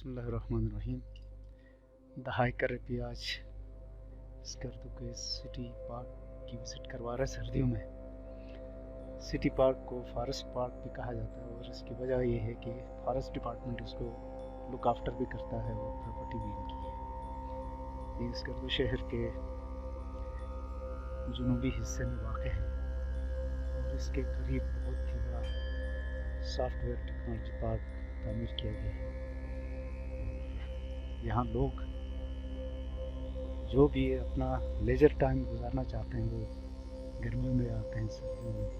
बिस्मिल्लाहिर्रहमानिर्रहीम। The hiker भी आज स्कर्दू के सिटी पार्क की विज़िट करवा रहे सर्दियों में। सिटी पार्क को फॉरेस्ट पार्क भी कहा जाता है और इसकी वजह ये है कि फॉरेस्ट डिपार्टमेंट इसको लुक आफ्टर भी करता है और प्रॉपर्टी भी इनकी है। ये स्कर्दू शहर के जुनूबी हिस्से में वाक़ है और इसके करीब बहुत ही बड़ा सॉफ्टवेयर टेक्नोलॉजी पार्क तामीर किया गया है। यहाँ लोग जो भी अपना लेजर टाइम गुजारना चाहते हैं वो गर्मियों में आते हैं, सर्दियों में।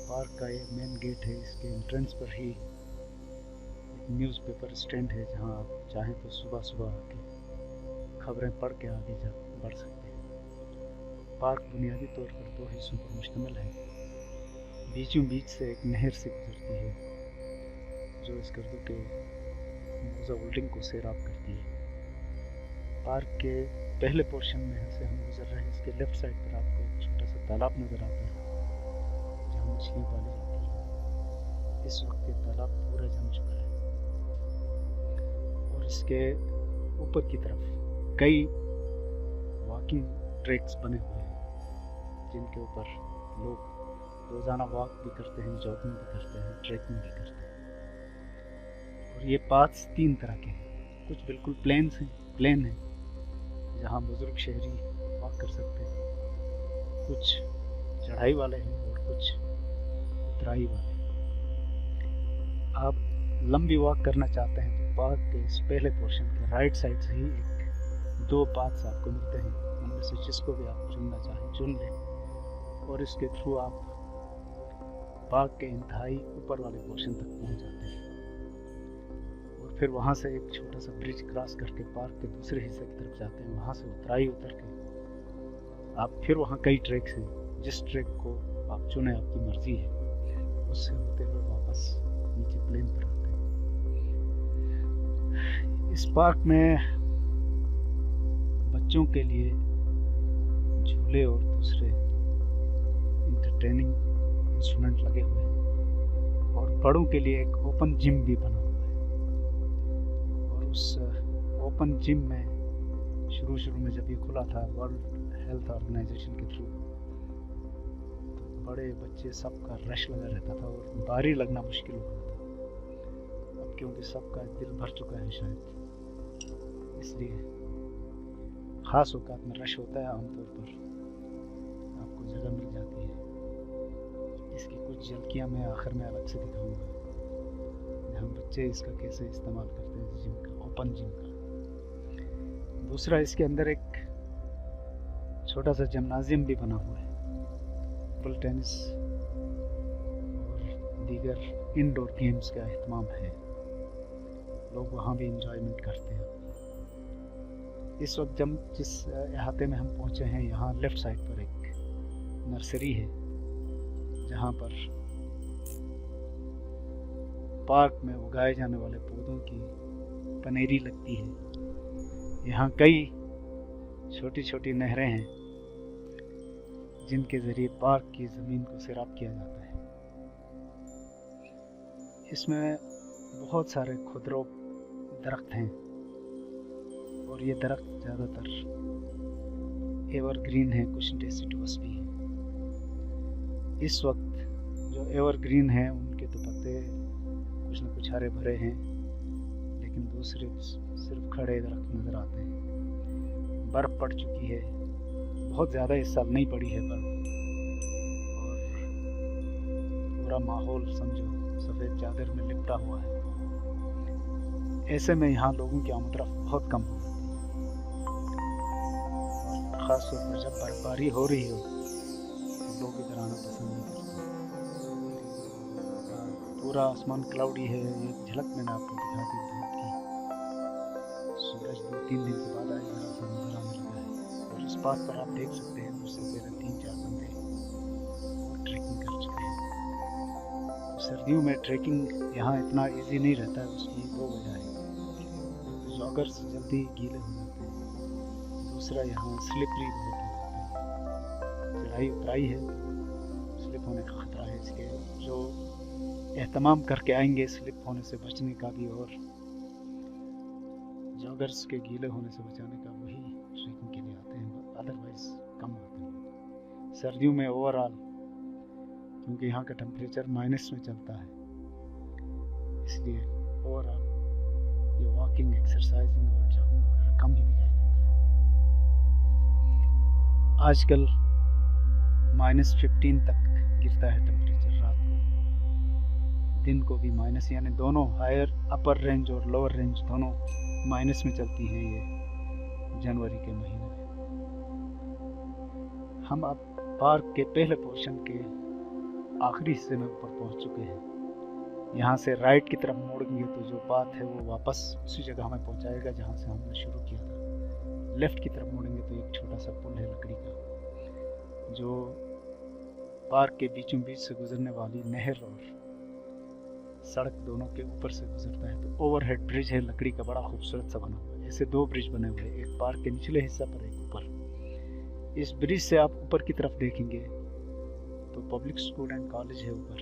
पार्क का ये मेन गेट है, इसके एंट्रेंस पर ही एक न्यूज़पेपर स्टैंड है जहाँ आप चाहें तो सुबह सुबह आके खबरें पढ़ के आगे जा बढ़ सकते हैं। पार्क बुनियादी तौर पर 2 हिस्सों पर मुश्तमिल है। बीचों बीच से एक नहर से गुजरती है जो स्कर्दू के मौजा बिल्डिंग को सैराब करती है। पार्क के पहले पोर्शन में से हम गुजर रहे हैं। इसके लेफ्ट साइड पर आपको एक छोटा सा तालाब नज़र आता है जहाँ मछलियाँ पाली जाती हैं। इस वक्त ये तालाब पूरा जम चुका है और इसके ऊपर की तरफ कई वॉकिंग ट्रैक्स बने हुए हैं जिनके ऊपर लोग रोज़ाना वॉक भी करते हैं, जॉगिंग भी करते हैं, ट्रैकिंग भी करते हैं। और ये पाथ्स 3 तरह के हैं। कुछ बिल्कुल प्लेन हैं जहाँ बुजुर्ग शहरी वॉक कर सकते हैं, कुछ चढ़ाई वाले हैं और कुछ उतराई वाले हैं। आप लंबी वॉक करना चाहते हैं तो पार्क के इस पहले पोर्शन के राइट साइड से ही 2 पाथ्स आपको मिलते हैं। उनमें से जिसको भी आप चुनना चाहें चुन लें और इसके थ्रू आप पार्क के इंतहाई ऊपर वाले पोर्शन तक पहुँच जाते हैं। फिर वहाँ से एक छोटा सा ब्रिज क्रॉस करके पार्क के दूसरे हिस्से की तरफ जाते हैं। वहाँ से उतराई उतर के आप फिर वहाँ कई ट्रैक्स हैं, जिस ट्रैक को आप चुने आपकी मर्जी है, उससे होते हुए वापस नीचे प्लेन पर आते हैं। इस पार्क में बच्चों के लिए झूले और दूसरे इंटरटेनिंग इंस्ट्रूमेंट लगे हुए हैं और बड़ों के लिए एक ओपन जिम भी बना। उस ओपन जिम में शुरू में जब ये खुला था वर्ल्ड हेल्थ ऑर्गेनाइजेशन के थ्रू, तो बड़े बच्चे सबका रश लगा रहता था और बारी लगना मुश्किल हो रहा था। अब क्योंकि सबका दिल भर चुका है शायद, इसलिए ख़ास औकात में रश होता है, आमतौर पर आपको जगह मिल जाती है। इसकी कुछ झलकियाँ मैं आखिर में अलग से दिखाऊंगा जहाँ बच्चे इसका कैसे इस्तेमाल करते हैं, जिम का, ओपन जिम का। दूसरा, इसके अंदर एक छोटा सा जिम्नाजियम भी बना हुआ है। टेबल टेनिस और दीगर इंडोर गेम्स का अहतमाम है। लोग वहाँ भी इंजॉयमेंट करते हैं। इस वक्त जिस इलाके में हम पहुँचे हैं, यहाँ लेफ़्ट साइड पर एक नर्सरी है जहाँ पर पार्क में उगाए जाने वाले पौधों की पनेरी लगती है। यहाँ कई छोटी छोटी नहरें हैं जिनके ज़रिए पार्क की ज़मीन को सैराब किया जाता है। इसमें बहुत सारे खुदरो दरख्त हैं और ये दरख्त ज़्यादातर एवरग्रीन हैं, कुछ डेसिडुअस भी हैं। इस वक्त जो एवरग्रीन हैं उनके तो पत्ते कुछ न कुछ हरे भरे हैं, लेकिन दूसरे सिर्फ खड़े दरख्त नज़र आते हैं। बर्फ़ पड़ चुकी है, बहुत ज़्यादा इस साल नहीं पड़ी है बर्फ़, और पूरा माहौल समझो सफ़ेद चादर में लिपटा हुआ है। ऐसे में यहाँ लोगों की आमदरफ्त बहुत कम हो जाती है। ख़ास तौर पर जब बर्फबारी हो रही हो तो लोग इधर आना पसंद नहीं करते। पूरा आसमान क्लाउडी है। एक झलक मैंने आपको दिखा दी धूप की। सूरज 2-3 दिन के बाद आज ज़रा सा नज़र आने लगा है और इस बात पर आप देख सकते हैं उससे पहले 3-4 बंदे ट्रैकिंग कर चुके हैं। सर्दियों में ट्रैकिंग यहाँ इतना इजी नहीं रहता है। उसकी 2 वजह है। जॉगर्स जल्दी गीले हो जाते हैं, दूसरा यहाँ स्लिपरी बहुत हो जाता है। चढ़ाई उतराई है, स्लिप होने का ख़तरा है। इसके जो एहतमाम करके आएंगे स्लिप होने से बचने का भी और जॉगर्स के गीले होने से बचाने का वही ट्रैकिंग के लिए आते हैं, अदरवाइज कम होते हैं। सर्दियों में ओवरऑल क्योंकि यहाँ का टेम्परेचर माइनस में चलता है, इसलिए ओवरऑल ये वॉकिंग, एक्सरसाइजिंग और जॉगिंग वगैरह कम ही दिखाई देता है। आजकल -15 तक गिरता है टेम्परेचर रात को, दिन को भी माइनस, यानी दोनों हायर अपर रेंज और लोअर रेंज दोनों माइनस में चलती हैं ये जनवरी के महीने में। हम अब पार्क के पहले पोर्शन के आखिरी हिस्से में ऊपर पहुंच चुके हैं। यहाँ से राइट की तरफ मोड़ेंगे तो जो पाथ है वो वापस उसी जगह हमें पहुंचाएगा जहाँ से हमने शुरू किया था। लेफ़्ट की तरफ मोड़ेंगे तो एक छोटा सा पुल है लकड़ी का, जो पार्क के बीचों बीच से गुजरने वाली नहर और सड़क दोनों के ऊपर से गुजरता है। तो ओवरहेड ब्रिज है लकड़ी का, बड़ा खूबसूरत सा बना हुआ है। ऐसे 2 ब्रिज बने हुए हैं, एक पार्क के निचले हिस्सा पर, एक ऊपर। इस ब्रिज से आप ऊपर की तरफ देखेंगे तो पब्लिक स्कूल एंड कॉलेज है ऊपर।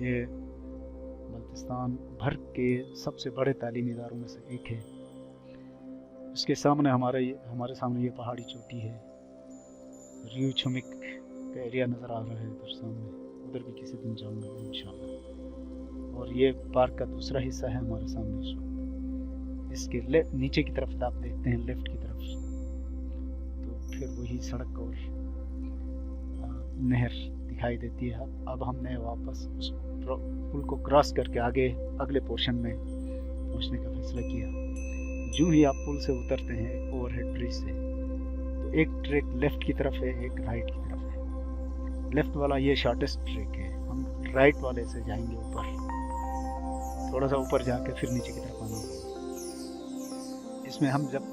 ये बल्तिस्तान भर के सबसे बड़े तालीमी इदारों में से एक है। उसके सामने हमारे सामने ये पहाड़ी चोटी है, रियू छुमिक का एरिया नज़र आ रहा है उधर सामने, उधर भी किसी दिन जाऊंगा इंशाल्लाह। और ये पार्क का दूसरा हिस्सा है हमारे सामने इस वक्त। इसके नीचे की तरफ आप देखते हैं लेफ्ट की तरफ, तो फिर वही सड़क और नहर दिखाई देती है। अब हमने वापस उस पुल को क्रॉस करके आगे अगले पोर्शन में पहुंचने का फैसला किया। जो ही आप पुल से उतरते हैं ओवरहेड ब्रिज से, तो एक ट्रैक लेफ्ट की तरफ है, एक राइट की तरफ है। लेफ्ट वाला ये शॉर्टेस्ट ट्रैक है, हम राइट वाले से जाएंगे ऊपर, थोड़ा सा ऊपर जाके फिर नीचे की तरफ आना। इसमें हम जब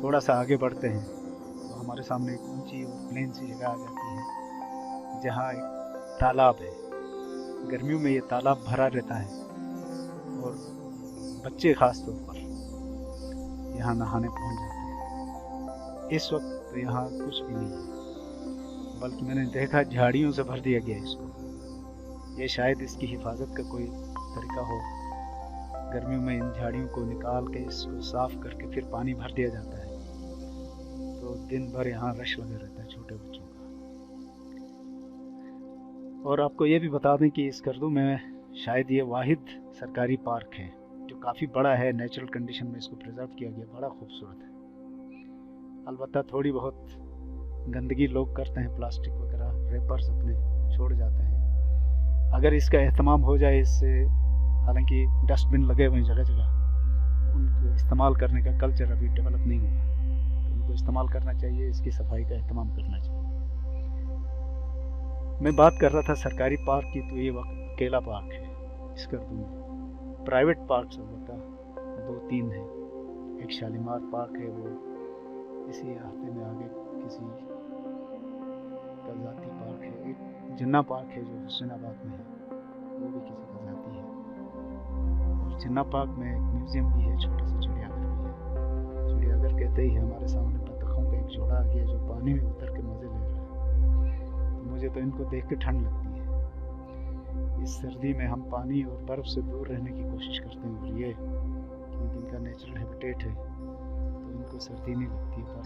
थोड़ा सा आगे बढ़ते हैं तो हमारे सामने एक ऊंची और प्लेन सी जगह आ जाती है, जहाँ एक तालाब है। गर्मियों में ये तालाब भरा रहता है और बच्चे खास तौर पर यहाँ नहाने पहुँच जाते हैं। इस वक्त तो यहाँ कुछ भी नहीं है, बल्कि मैंने देखा झाड़ियों से भर दिया गया इसको। ये शायद इसकी हिफाजत का कोई तरीका हो। गर्मियों में इन झाड़ियों को निकाल के इसको साफ करके फिर पानी भर दिया जाता है, तो दिन भर यहाँ रश लगा रहता है छोटे बच्चों का। और आपको ये भी बता दें कि इस गर्दू में शायद ये वाहिद सरकारी पार्क है जो काफ़ी बड़ा है, नेचुरल कंडीशन में इसको प्रिजर्व किया गया, बड़ा खूबसूरत है। अलबत्ता थोड़ी बहुत गंदगी लोग करते हैं, प्लास्टिक वगैरह रेपर्स अपने छोड़ जाते हैं। अगर इसका एहतमाम हो जाए इससे, हालांकि डस्टबिन लगे हुए हैं जगह जगह, उनको इस्तेमाल करने का कल्चर अभी डेवलप नहीं हुआ, तो उनको इस्तेमाल करना चाहिए, इसकी सफाई का एहतमाम करना चाहिए। मैं बात कर रहा था सरकारी पार्क की, तो ये अकेला पार्क है इस गर्दू में। प्राइवेट पार्क अलबत्ता 2-3 हैं। एक शालीमार पार्क है, वो इसी रास्ते में आगे किसी का ज़ाती पार्क है। एक जिन्ना पार्क है जो हुसैनाबाद में है, वो भी किसी का ज़ाती है। और जिन्ना पार्क में एक म्यूज़ियम भी है, छोटा सा चिड़ियाघर भी है। चिड़ियाघर कहते ही हमारे सामने बतखों का एक जोड़ा आ गया जो पानी में उतर के मज़े ले रहा है। तो मुझे तो इनको देख के ठंड लगती है। इस सर्दी में हम पानी और बर्फ़ से दूर रहने की कोशिश करते हैं, और ये क्योंकि इनका नेचुरल हैबिटेट है तो इनको सर्दी नहीं लगती, पर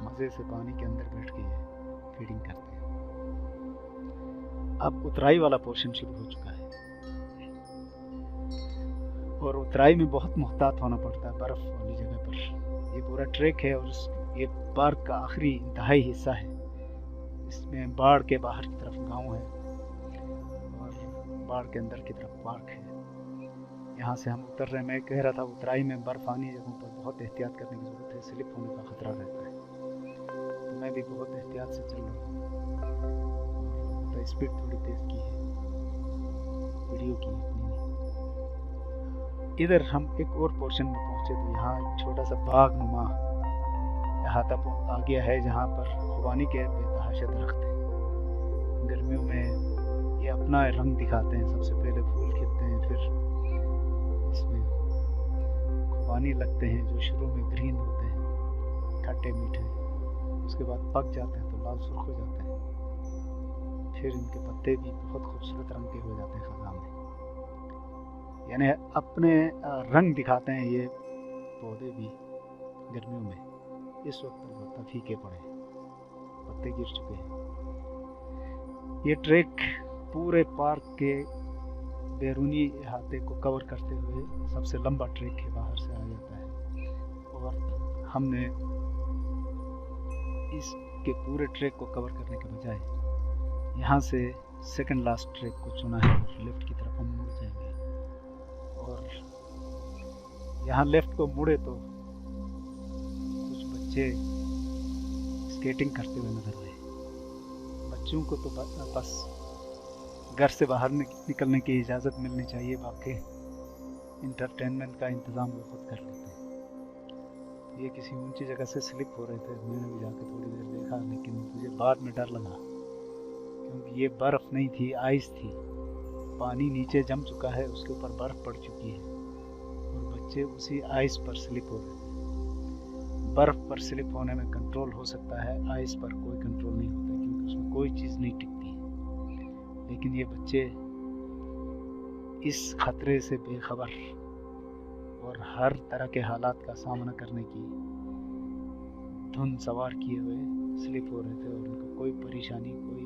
मज़े से पानी के अंदर बैठ के ये फीडिंग करते हैं। अब उतराई वाला पोर्शन शुरू हो चुका है, और उतराई में बहुत मुहतात होना पड़ता है बर्फ़ वाली जगह पर। ये पूरा ट्रैक है और ये पार्क का आखिरी इंतहाई हिस्सा है। इसमें बाढ़ के बाहर की तरफ गाँव है और बाढ़ के अंदर की तरफ पार्क है। यहाँ से हम उतर रहे हैं। मैं कह रहा था उतराई में बर्फ़ानी जगहों पर बहुत एहतियात करने की ज़रूरत है, स्लिप होने का ख़तरा रहता है। तो मैं भी बहुत एहतियात से चल रहा हूँ, और स्पीड थोड़ी तेज़ की है, वीडियो की अपनी। इधर हम एक और पोर्शन में पहुँचे तो यहाँ एक छोटा सा बाग नुमा अहाता आ गया है, जहाँ पर खुबानी के बेतहाशा दरख्त हैं। गर्मियों में ये अपना रंग दिखाते हैं, सबसे पहले फूल खिलते हैं, फिर इसमें खुबानी लगते हैं जो शुरू में ग्रीन होते हैं, खट्टे मीठे, उसके बाद पक जाते हैं तो लाल सुर्ख हो जाते हैं, फिर इनके पत्ते भी बहुत खूबसूरत रंग के हो जाते हैं ख़ज़ां में, यानी अपने रंग दिखाते हैं ये पौधे भी गर्मियों में इस वक्त अलबत्ता फीके पड़े, पत्ते गिर चुके हैं। ये ट्रैक पूरे पार्क के बैरूनी अहाते को कवर करते हुए सबसे लंबा ट्रैक है, बाहर से आ जाता है। और हमने इसके पूरे ट्रैक को कवर करने के बजाय यहाँ से सेकंड लास्ट ट्रैक को चुना है और लेफ्ट की तरफ हम मुड़ जाएंगे। और यहाँ लेफ्ट को मुड़े तो कुछ बच्चे स्केटिंग करते हुए नजर आए। बच्चों को तो बस घर से बाहर निकलने की इजाज़त मिलनी चाहिए, बाकी इंटरटेनमेंट का इंतज़ाम वो खुद कर लेते हैं। ये किसी ऊंची जगह से स्लिप हो रहे थे, मैंने भी जाके थोड़ी देर देखा, लेकिन मुझे बाद में डर लगा क्योंकि ये बर्फ़ नहीं थी, आइस थी। पानी नीचे जम चुका है, उसके ऊपर बर्फ़ पड़ चुकी है और बच्चे उसी आइस पर स्लिप हो रहे थे। बर्फ़ पर स्लिप होने में कंट्रोल हो सकता है, आइस पर कोई कंट्रोल नहीं होता क्योंकि उसमें कोई चीज़ नहीं टिकती। लेकिन ये बच्चे इस खतरे से बेखबर और हर तरह के हालात का सामना करने की धुन सवार किए हुए स्लिप हो रहे थे और उनको कोई परेशानी, कोई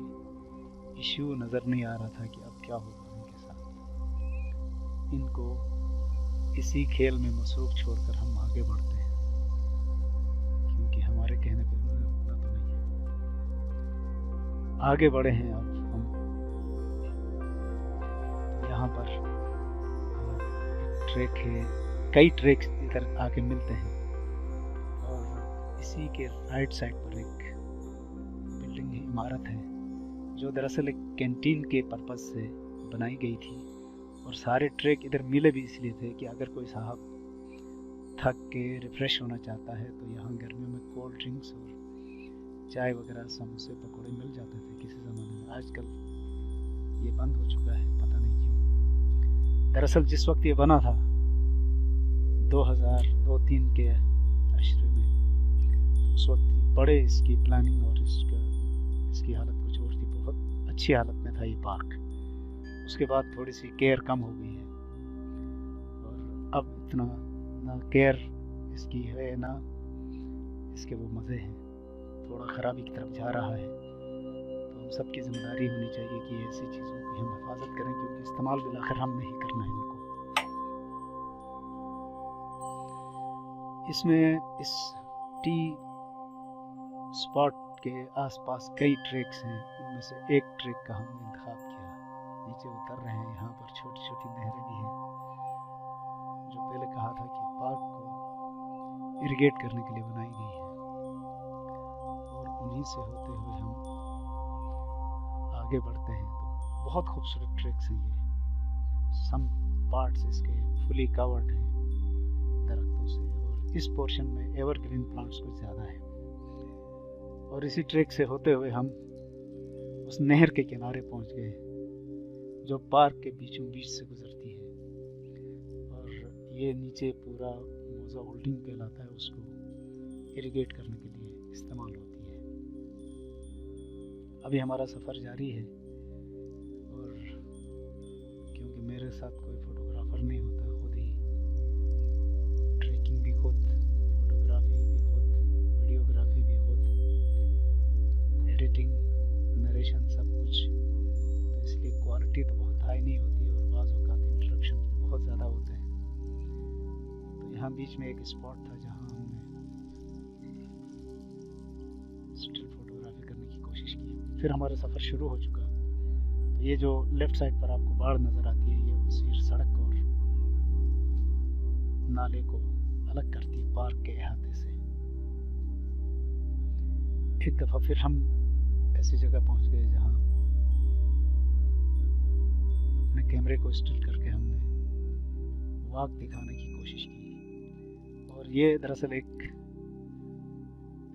इश्यू नज़र नहीं आ रहा था कि अब क्या होगा उनके साथ। इनको इसी खेल में मसरूफ छोड़कर हम आगे बढ़ते हैं क्योंकि हमारे कहने पे उन्होंने रुकना तो नहीं है। आगे बढ़े हैं अब हम। यहाँ पर एक ट्रैक है, कई ट्रैक्स इधर आके मिलते हैं और इसी के राइट साइड पर एक बिल्डिंग है, इमारत है जो दरअसल एक कैंटीन के पर्पज़ से बनाई गई थी। और सारे ट्रैक इधर मिले भी इसलिए थे कि अगर कोई साहब थक के रिफ़्रेश होना चाहता है तो यहाँ गर्मियों में कोल्ड ड्रिंक्स और चाय वगैरह, समोसे पकौड़े मिल जाते थे किसी ज़माने में। आजकल ये बंद हो चुका है, पता नहीं क्यों। दरअसल जिस वक्त ये बना था 2002-03 के अशरे में, उस वक्त बड़े इसकी प्लानिंग और इसकी हालत कुछ और थी। बहुत अच्छी हालत में था ये पार्क। उसके बाद थोड़ी सी केयर कम हो गई है और अब इतना ना केयर इसकी है ना इसके वो मज़े हैं, थोड़ा ख़राबी की तरफ जा रहा है। तो हम सब की जिम्मेदारी होनी चाहिए कि ऐसी चीज़ों की हम हिफाजत करें क्योंकि इस्तेमाल बिलाखिर हम नहीं करना है इनको। इसमें इस टी स्पॉट के आसपास कई ट्रैक्स हैं, उनमें से एक ट्रैक का हमने इंतखाब किया। नीचे उतर रहे हैं, यहाँ पर छोटी छोटी नहरें भी हैं जो पहले कहा था कि पार्क को इरिगेट करने के लिए बनाई गई है और उन्हीं से होते हुए हम आगे बढ़ते हैं। तो बहुत खूबसूरत ट्रैक्स हैं ये। सम पार्ट्स इसके फुली कवर्ड हैं दरख्तों से और इस पोर्शन में एवरग्रीन प्लांट्स कुछ ज़्यादा है। और इसी ट्रैक से होते हुए हम उस नहर के किनारे पहुंच गए जो पार्क के बीचों बीच से गुजरती है और ये नीचे पूरा मोज़ा होल्डिंग कहलाता है, उसको इरिगेट करने के लिए इस्तेमाल होती है। अभी हमारा सफ़र जारी है और क्योंकि मेरे साथ कोई फोटोग्राफर नहीं होता, खुद ही ट्रैकिंग भी खुद, फोटोग्राफी भी खुद, वीडियोग्राफी भी खुद, एडिटिंग, नरेशन सब कुछ, तो इसलिए क्वालिटी तो बहुत हाई नहीं होती और बाज़ औक़ात इंटरप्शन बहुत ज़्यादा होते हैं। तो यहाँ बीच में एक स्पॉट था जहाँ हमने स्टिल फोटोग्राफी करने की कोशिश की। फिर हमारा सफ़र शुरू हो चुका। तो ये जो लेफ़्ट साइड पर आपको बाढ़ नज़र आती है, ये उसी सड़क और नाले को अलग करती है पार्क के अहाते से। एक दफ़ा फिर हम ऐसी जगह पहुंच गए जहां अपने कैमरे को स्टिल करके हमने वाक दिखाने की कोशिश की। और ये दरअसल एक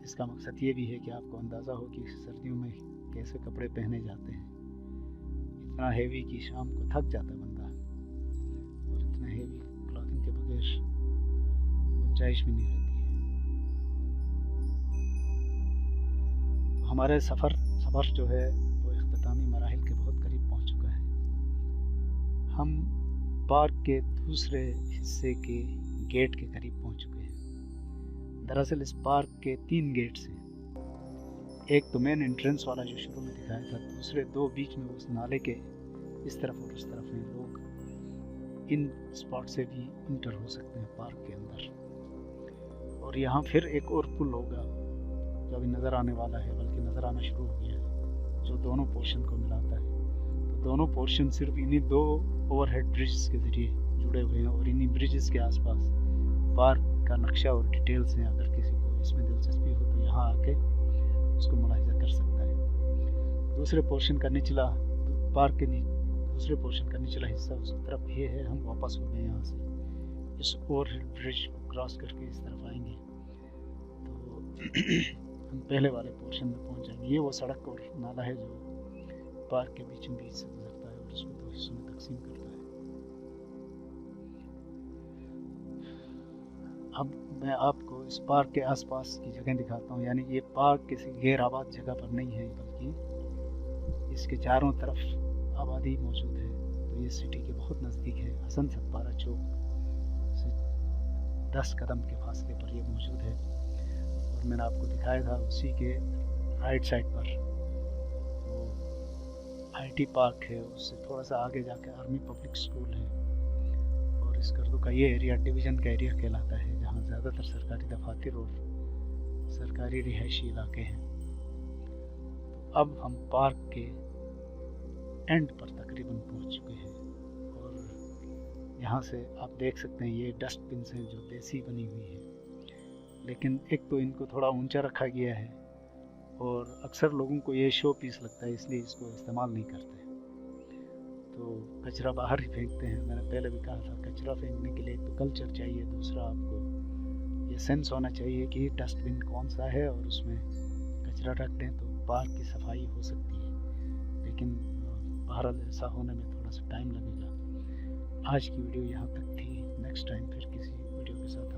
इसका मकसद ये भी है कि आपको अंदाज़ा हो कि सर्दियों में कैसे कपड़े पहने जाते हैं। इतना हेवी कि शाम को थक जाता है बंदा और इतना हेवी क्लॉथिंग के बगैर गुंजाइश भी नहीं रहती है। तो हमारे सफ़र जो है वो इख्तितामी मराहिल के बहुत करीब पहुंच चुका है। हम पार्क के दूसरे हिस्से के गेट के करीब पहुंच चुके हैं। दरअसल इस पार्क के 3 गेट्स हैं। एक तो मेन एंट्रेंस वाला जो शुरू में दिखाया था, दूसरे 2 बीच में उस नाले के इस तरफ और उस तरफ हैं। लोग इन स्पॉट से भी इंटर हो सकते हैं पार्क के अंदर। और यहाँ फिर एक और पुल होगा जो अभी नज़र आने वाला है, बल्कि नज़र आना शुरू हो गया है, जो दोनों पोर्शन को मिलाता है। तो दोनों पोर्शन सिर्फ इन्हीं 2 ओवरहेड ब्रिजेस के ज़रिए जुड़े हुए हैं और इन्हीं ब्रिजेस के आसपास पार्क का नक्शा और डिटेल्स हैं। अगर किसी को इसमें दिलचस्पी हो तो यहाँ आके उसको मुलाहिजा कर सकता है। दूसरे पोर्शन का निचला पार्क के दूसरे पोर्शन का निचला हिस्सा उस तरफ ये है। हम वापस हो गए यहाँ से, इस ओवरहेड ब्रिज को क्रॉस करके इस तरफ आएंगे तो हम पहले वाले पोर्शन में पहुँच जाएंगे। ये वो सड़क और नाला है जो पार्क के बीचों बीच से गुजरता है और उसको 2 हिस्सों में तकसीम करता है। अब मैं आपको इस पार्क के आसपास की जगह दिखाता हूँ। यानी ये पार्क किसी गैर आबाद जगह पर नहीं है, बल्कि इसके चारों तरफ आबादी मौजूद है। तो ये सिटी के बहुत नज़दीक है। हसन सतपारा चौक से 10 कदम के फासले पर ये मौजूद है। और मैंने आपको दिखाया था उसी के राइट साइड पर वो IT पार्क है, उससे थोड़ा सा आगे जाकर आर्मी पब्लिक स्कूल है। और इस गर्दू का ये एरिया डिवीज़न का एरिया कहलाता है, जहाँ ज़्यादातर सरकारी दफातर और सरकारी रिहायशी इलाके हैं। तो अब हम पार्क के एंड पर तकरीबन पहुँच चुके हैं और यहाँ से आप देख सकते हैं ये डस्टबिन हैं जो देसी बनी हुई है। लेकिन एक तो इनको थोड़ा ऊंचा रखा गया है और अक्सर लोगों को ये शो पीस लगता है, इसलिए इसको इस्तेमाल नहीं करते। तो कचरा बाहर ही फेंकते हैं। मैंने पहले भी कहा था, कचरा फेंकने के लिए एक तो कल्चर चाहिए, दूसरा आपको ये सेंस होना चाहिए कि डस्टबिन कौन सा है और उसमें कचरा रख दें तो पार्क की सफाई हो सकती है। लेकिन बहरहाल ऐसा होने में थोड़ा सा टाइम लगेगा। आज की वीडियो यहाँ तक थी। नेक्स्ट टाइम फिर किसी वीडियो के साथ